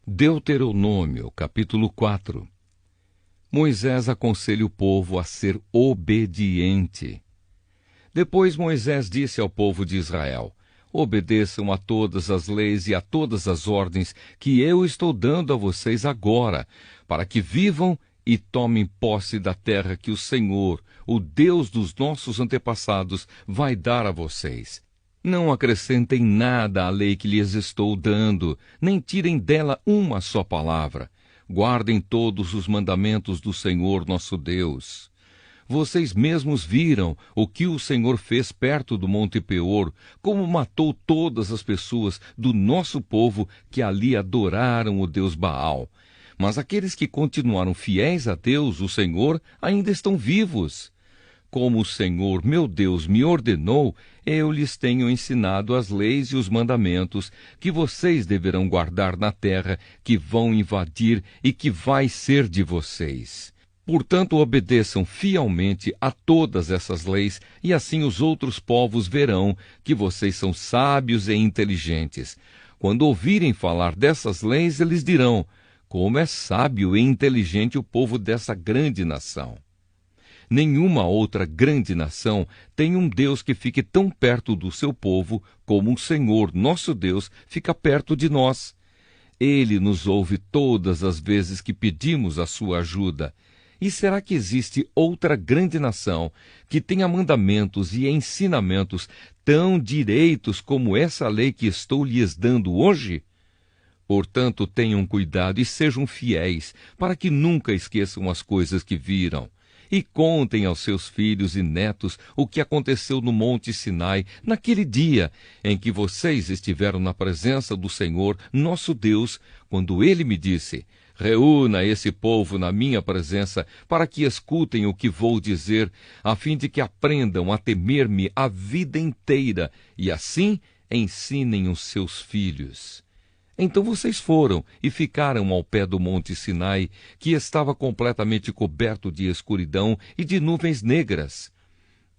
Deuteronômio, capítulo 4. Moisés aconselha o povo a ser obediente. Depois Moisés disse ao povo de Israel: obedeçam a todas as leis e a todas as ordens que eu estou dando a vocês agora, para que vivam e tomem posse da terra que o Senhor, o Deus dos nossos antepassados, vai dar a vocês. Não acrescentem nada à lei que lhes estou dando, nem tirem dela uma só palavra. Guardem todos os mandamentos do Senhor nosso Deus. Vocês mesmos viram o que o Senhor fez perto do Monte Peor, como matou todas as pessoas do nosso povo que ali adoraram o Deus Baal. Mas aqueles que continuaram fiéis a Deus, o Senhor, ainda estão vivos. Como o Senhor, meu Deus, me ordenou, eu lhes tenho ensinado as leis e os mandamentos que vocês deverão guardar na terra que vão invadir e que vai ser de vocês. Portanto, obedeçam fielmente a todas essas leis, e assim os outros povos verão que vocês são sábios e inteligentes. Quando ouvirem falar dessas leis, eles dirão: como é sábio e inteligente o povo dessa grande nação. Nenhuma outra grande nação tem um Deus que fique tão perto do seu povo como o Senhor, nosso Deus, fica perto de nós. Ele nos ouve todas as vezes que pedimos a sua ajuda. E será que existe outra grande nação que tenha mandamentos e ensinamentos tão direitos como essa lei que estou lhes dando hoje? Portanto, tenham cuidado e sejam fiéis, para que nunca esqueçam as coisas que viram. E contem aos seus filhos e netos o que aconteceu no Monte Sinai, naquele dia em que vocês estiveram na presença do Senhor, nosso Deus, quando Ele me disse: reúna esse povo na minha presença, para que escutem o que vou dizer, a fim de que aprendam a temer-me a vida inteira, e assim ensinem os seus filhos. Então vocês foram e ficaram ao pé do Monte Sinai, que estava completamente coberto de escuridão e de nuvens negras.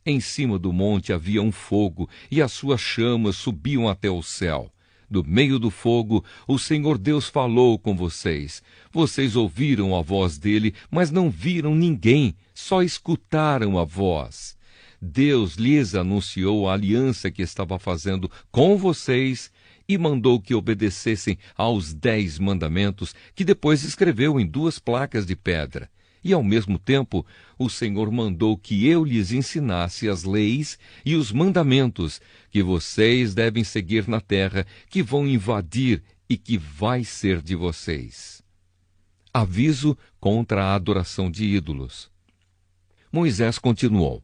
Em cima do monte havia um fogo, e as suas chamas subiam até o céu. Do meio do fogo, o Senhor Deus falou com vocês. Vocês ouviram a voz dele, mas não viram ninguém, só escutaram a voz. Deus lhes anunciou a aliança que estava fazendo com vocês e mandou que obedecessem aos 10 mandamentos que depois escreveu em 2 placas de pedra. E, ao mesmo tempo, o Senhor mandou que eu lhes ensinasse as leis e os mandamentos que vocês devem seguir na terra que vão invadir e que vai ser de vocês. Aviso contra a adoração de ídolos. Moisés continuou: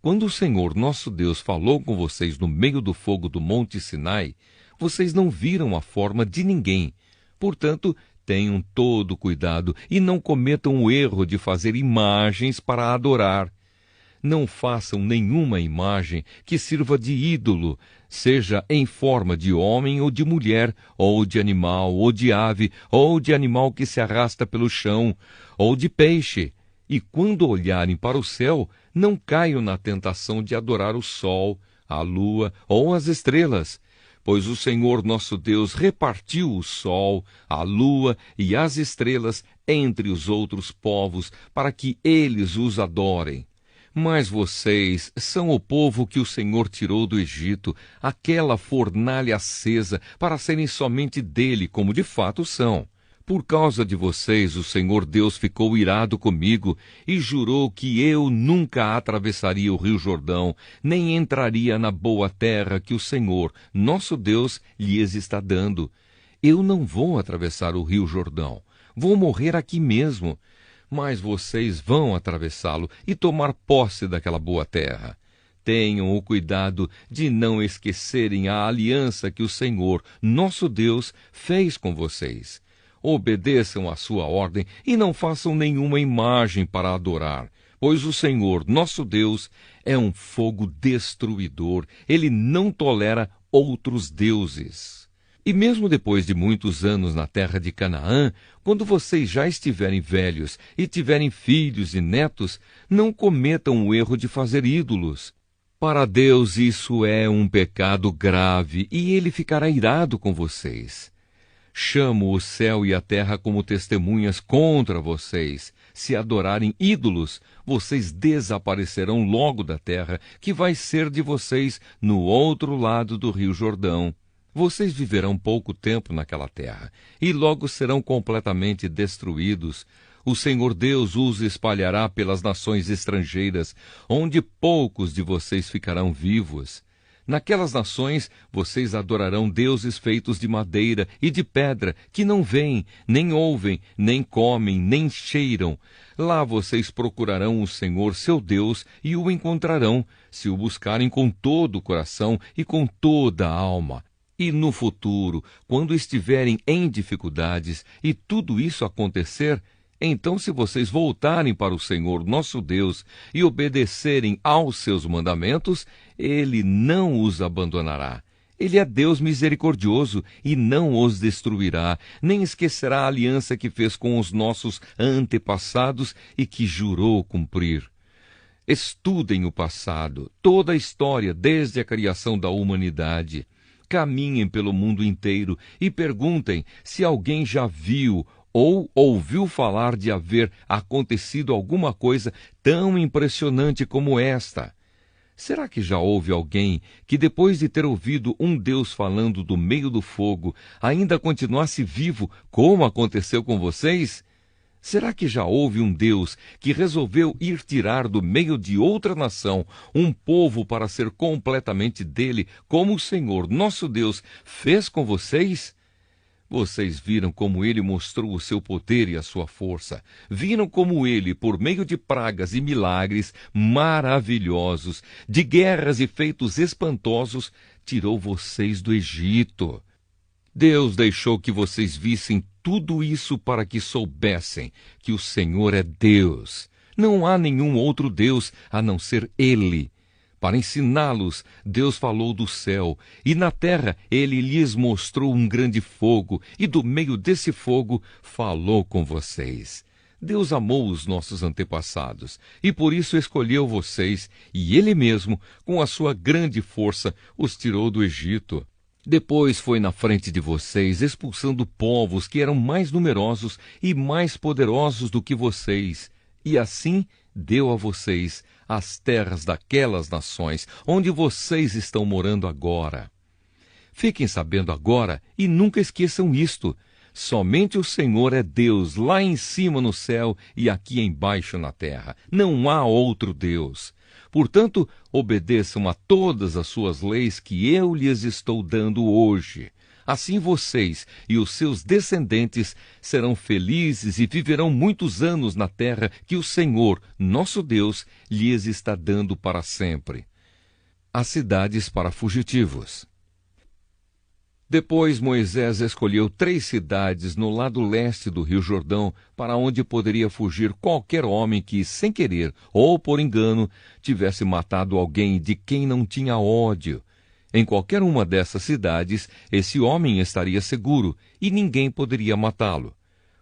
quando o Senhor nosso Deus falou com vocês no meio do fogo do Monte Sinai, vocês não viram a forma de ninguém. Portanto, tenham todo cuidado e não cometam o erro de fazer imagens para adorar. Não façam nenhuma imagem que sirva de ídolo, seja em forma de homem ou de mulher, ou de animal, ou de ave, ou de animal que se arrasta pelo chão, ou de peixe. E quando olharem para o céu, não caiam na tentação de adorar o sol, a lua ou as estrelas, pois o Senhor nosso Deus repartiu o sol, a lua e as estrelas entre os outros povos, para que eles os adorem. Mas vocês são o povo que o Senhor tirou do Egito, aquela fornalha acesa, para serem somente dele, como de fato são. Por causa de vocês, o Senhor Deus ficou irado comigo e jurou que eu nunca atravessaria o rio Jordão, nem entraria na boa terra que o Senhor, nosso Deus, lhes está dando. Eu não vou atravessar o rio Jordão, vou morrer aqui mesmo, mas vocês vão atravessá-lo e tomar posse daquela boa terra. Tenham o cuidado de não esquecerem a aliança que o Senhor, nosso Deus, fez com vocês. Obedeçam à sua ordem e não façam nenhuma imagem para adorar, pois o Senhor, nosso Deus, é um fogo destruidor. Ele não tolera outros deuses. E mesmo depois de muitos anos na terra de Canaã, quando vocês já estiverem velhos e tiverem filhos e netos, não cometam o erro de fazer ídolos. Para Deus isso é um pecado grave e ele ficará irado com vocês. chamo o céu e a terra como testemunhas contra vocês. Se adorarem ídolos, vocês desaparecerão logo da terra, que vai ser de vocês no outro lado do rio Jordão. Vocês viverão pouco tempo naquela terra, e logo serão completamente destruídos. O Senhor Deus os espalhará pelas nações estrangeiras, onde poucos de vocês ficarão vivos. Naquelas nações vocês adorarão deuses feitos de madeira e de pedra, que não veem, nem ouvem, nem comem, nem cheiram. Lá vocês procurarão o Senhor seu Deus e o encontrarão, se o buscarem com todo o coração e com toda a alma. E no futuro, quando estiverem em dificuldades e tudo isso acontecer, então, se vocês voltarem para o Senhor nosso Deus e obedecerem aos seus mandamentos, Ele não os abandonará. Ele é Deus misericordioso e não os destruirá, nem esquecerá a aliança que fez com os nossos antepassados e que jurou cumprir. Estudem o passado, toda a história desde a criação da humanidade. Caminhem pelo mundo inteiro e perguntem se alguém já viu ou ouviu falar de haver acontecido alguma coisa tão impressionante como esta. Será que já houve alguém que, depois de ter ouvido um Deus falando do meio do fogo, ainda continuasse vivo, como aconteceu com vocês? Será que já houve um Deus que resolveu ir tirar do meio de outra nação um povo para ser completamente dele, como o Senhor, nosso Deus, fez com vocês? Vocês viram como ele mostrou o seu poder e a sua força. Viram como ele, por meio de pragas e milagres maravilhosos, de guerras e feitos espantosos, tirou vocês do Egito. Deus deixou que vocês vissem tudo isso para que soubessem que o Senhor é Deus. Não há nenhum outro Deus a não ser Ele. Para ensiná-los, Deus falou do céu, e na terra Ele lhes mostrou um grande fogo, e do meio desse fogo falou com vocês. Deus amou os nossos antepassados, e por isso escolheu vocês, e Ele mesmo, com a sua grande força, os tirou do Egito. Depois foi na frente de vocês, expulsando povos que eram mais numerosos e mais poderosos do que vocês, e assim deu a vocês as terras daquelas nações, onde vocês estão morando agora. Fiquem sabendo agora e nunca esqueçam isto: somente o Senhor é Deus lá em cima no céu e aqui embaixo na terra. Não há outro Deus. Portanto, obedeçam a todas as suas leis que eu lhes estou dando hoje. Assim vocês e os seus descendentes serão felizes e viverão muitos anos na terra que o Senhor, nosso Deus, lhes está dando para sempre. As cidades para fugitivos. Depois Moisés escolheu 3 cidades no lado leste do rio Jordão, para onde poderia fugir qualquer homem que, sem querer ou por engano, tivesse matado alguém de quem não tinha ódio. Em qualquer uma dessas cidades, esse homem estaria seguro e ninguém poderia matá-lo.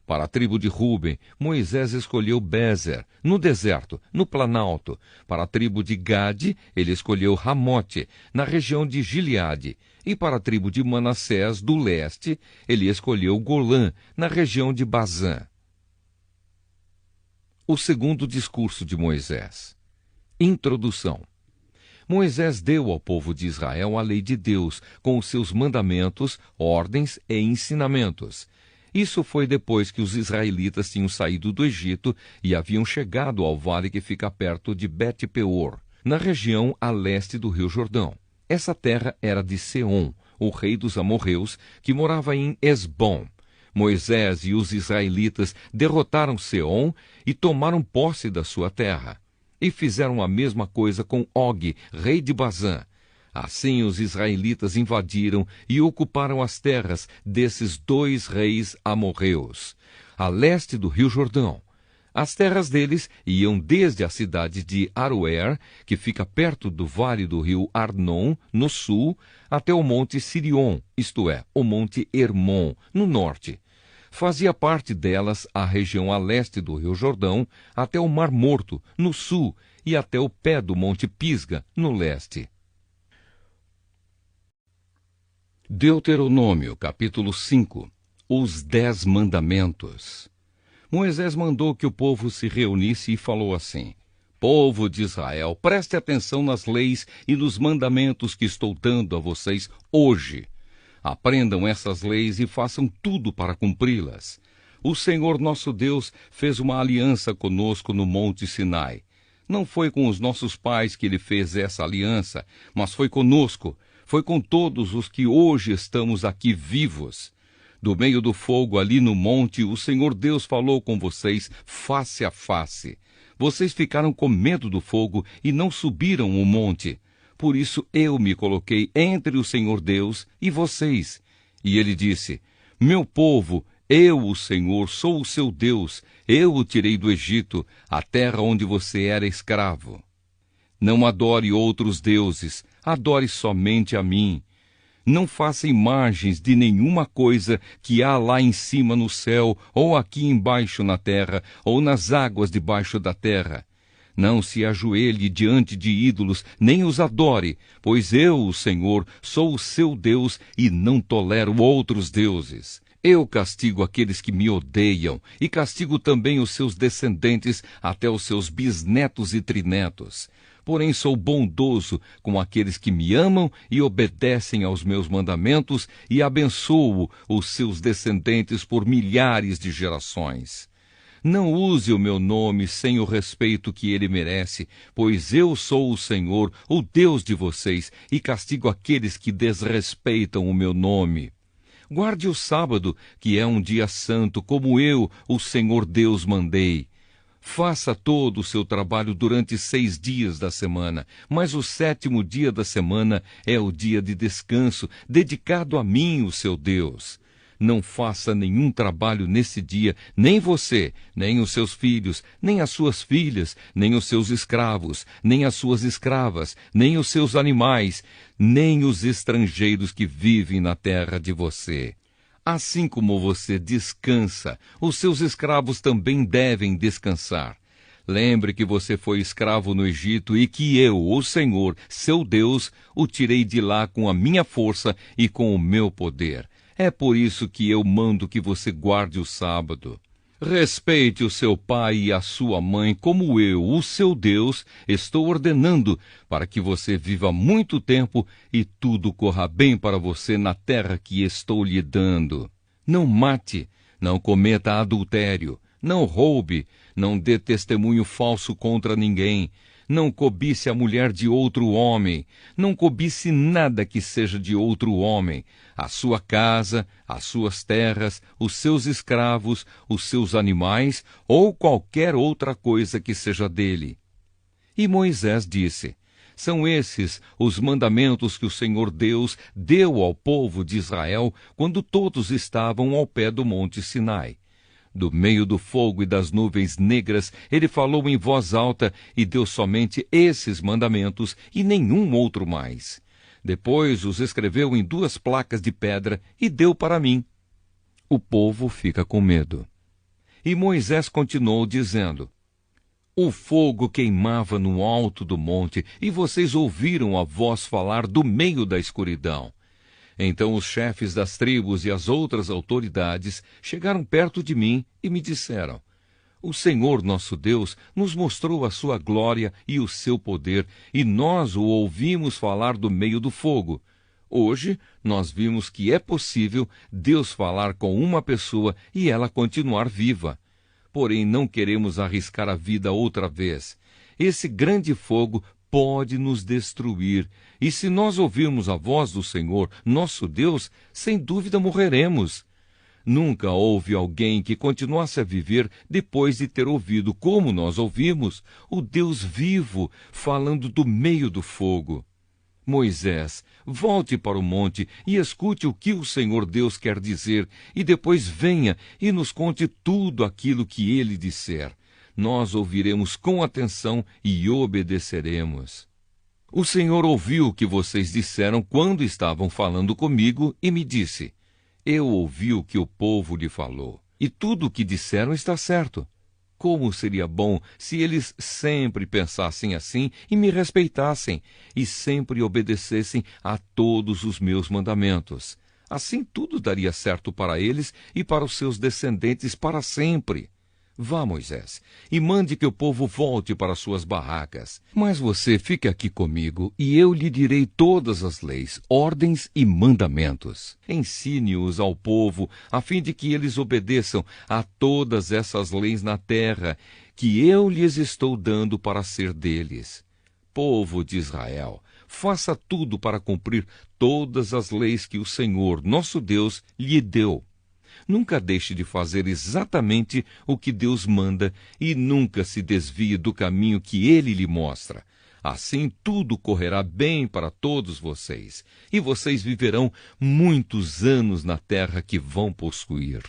Para a tribo de Ruben, Moisés escolheu Bezer, no deserto, no planalto. Para a tribo de Gade, ele escolheu Ramote, na região de Gileade. E para a tribo de Manassés, do leste, ele escolheu Golã, na região de Bazã. O segundo discurso de Moisés. Introdução. Moisés deu ao povo de Israel a lei de Deus, com os seus mandamentos, ordens e ensinamentos. Isso foi depois que os israelitas tinham saído do Egito e haviam chegado ao vale que fica perto de Bet-peor, na região a leste do rio Jordão. Essa terra era de Seom, o rei dos amorreus, que morava em Esbom. Moisés e os israelitas derrotaram Seom e tomaram posse da sua terra. E fizeram a mesma coisa com Og, rei de Bazã. Assim os israelitas invadiram e ocuparam as terras desses 2 reis amorreus, a leste do rio Jordão. As terras deles iam desde a cidade de Aroer, que fica perto do vale do rio Arnon, no sul, até o monte Sirion, isto é, o monte Hermon, no norte. Fazia parte delas a região a leste do rio Jordão, até o Mar Morto, no sul, e até o pé do monte Pisga, no leste. Deuteronômio, capítulo 5. Os 10 mandamentos. Moisés mandou que o povo se reunisse e falou assim: Povo de Israel, preste atenção nas leis e nos mandamentos que estou dando a vocês hoje. Aprendam essas leis e façam tudo para cumpri-las. O Senhor nosso Deus fez uma aliança conosco no Monte Sinai. Não foi com os nossos pais que ele fez essa aliança, mas foi conosco, foi com todos os que hoje estamos aqui vivos. Do meio do fogo ali no monte, o Senhor Deus falou com vocês face a face. Vocês ficaram com medo do fogo e não subiram o monte. Por isso eu me coloquei entre o Senhor Deus e vocês. E ele disse: Meu povo, eu, o Senhor, sou o seu Deus. Eu o tirei do Egito, a terra onde você era escravo. Não adore outros deuses, adore somente a mim. Não faça imagens de nenhuma coisa que há lá em cima no céu, ou aqui embaixo na terra, ou nas águas debaixo da terra. Não se ajoelhe diante de ídolos, nem os adore, pois eu, o Senhor, sou o seu Deus e não tolero outros deuses. Eu castigo aqueles que me odeiam, e castigo também os seus descendentes até os seus bisnetos e trinetos. Porém sou bondoso com aqueles que me amam e obedecem aos meus mandamentos, e abençoo os seus descendentes por milhares de gerações. Não use o meu nome sem o respeito que ele merece, pois eu sou o Senhor, o Deus de vocês, e castigo aqueles que desrespeitam o meu nome. Guarde o sábado, que é um dia santo, como eu, o Senhor Deus, mandei. Faça todo o seu trabalho durante 6 dias da semana, mas o 7º dia da semana é o dia de descanso, dedicado a mim, o seu Deus. Não faça nenhum trabalho nesse dia, nem você, nem os seus filhos, nem as suas filhas, nem os seus escravos, nem as suas escravas, nem os seus animais, nem os estrangeiros que vivem na terra de você. Assim como você descansa, os seus escravos também devem descansar. Lembre que você foi escravo no Egito e que eu, o Senhor, seu Deus, o tirei de lá com a minha força e com o meu poder. É por isso que eu mando que você guarde o sábado. Respeite o seu pai e a sua mãe, como eu, o seu Deus, estou ordenando, para que você viva muito tempo e tudo corra bem para você na terra que estou lhe dando. Não mate, não cometa adultério, não roube, não dê testemunho falso contra ninguém, não cobice a mulher de outro homem, não cobice nada que seja de outro homem, a sua casa, as suas terras, os seus escravos, os seus animais ou qualquer outra coisa que seja dele. E Moisés disse: São esses os mandamentos que o Senhor Deus deu ao povo de Israel quando todos estavam ao pé do monte Sinai. Do meio do fogo e das nuvens negras, ele falou em voz alta e deu somente esses mandamentos e nenhum outro mais. Depois os escreveu em 2 placas de pedra e deu para mim. O povo fica com medo. E Moisés continuou dizendo: O fogo queimava no alto do monte e vocês ouviram a voz falar do meio da escuridão. Então os chefes das tribos e as outras autoridades chegaram perto de mim e me disseram: O Senhor nosso Deus nos mostrou a sua glória e o seu poder, e nós o ouvimos falar do meio do fogo. Hoje nós vimos que é possível Deus falar com uma pessoa e ela continuar viva. Porém não queremos arriscar a vida outra vez. Esse grande fogo pode nos destruir, e se nós ouvirmos a voz do Senhor, nosso Deus, sem dúvida morreremos. Nunca houve alguém que continuasse a viver depois de ter ouvido, como nós ouvimos, o Deus vivo falando do meio do fogo. Moisés, volte para o monte e escute o que o Senhor Deus quer dizer, e depois venha e nos conte tudo aquilo que ele disser. Nós ouviremos com atenção e obedeceremos. O Senhor ouviu o que vocês disseram quando estavam falando comigo e me disse: Eu ouvi o que o povo lhe falou, e tudo o que disseram está certo. Como seria bom se eles sempre pensassem assim e me respeitassem, e sempre obedecessem a todos os meus mandamentos. Assim tudo daria certo para eles e para os seus descendentes para sempre. Vá, Moisés, e mande que o povo volte para suas barracas. Mas você fique aqui comigo, e eu lhe direi todas as leis, ordens e mandamentos. Ensine-os ao povo, a fim de que eles obedeçam a todas essas leis na terra, que eu lhes estou dando para ser deles. Povo de Israel, faça tudo para cumprir todas as leis que o Senhor, nosso Deus, lhe deu. Nunca deixe de fazer exatamente o que Deus manda e nunca se desvie do caminho que Ele lhe mostra. Assim tudo correrá bem para todos vocês, e vocês viverão muitos anos na terra que vão possuir.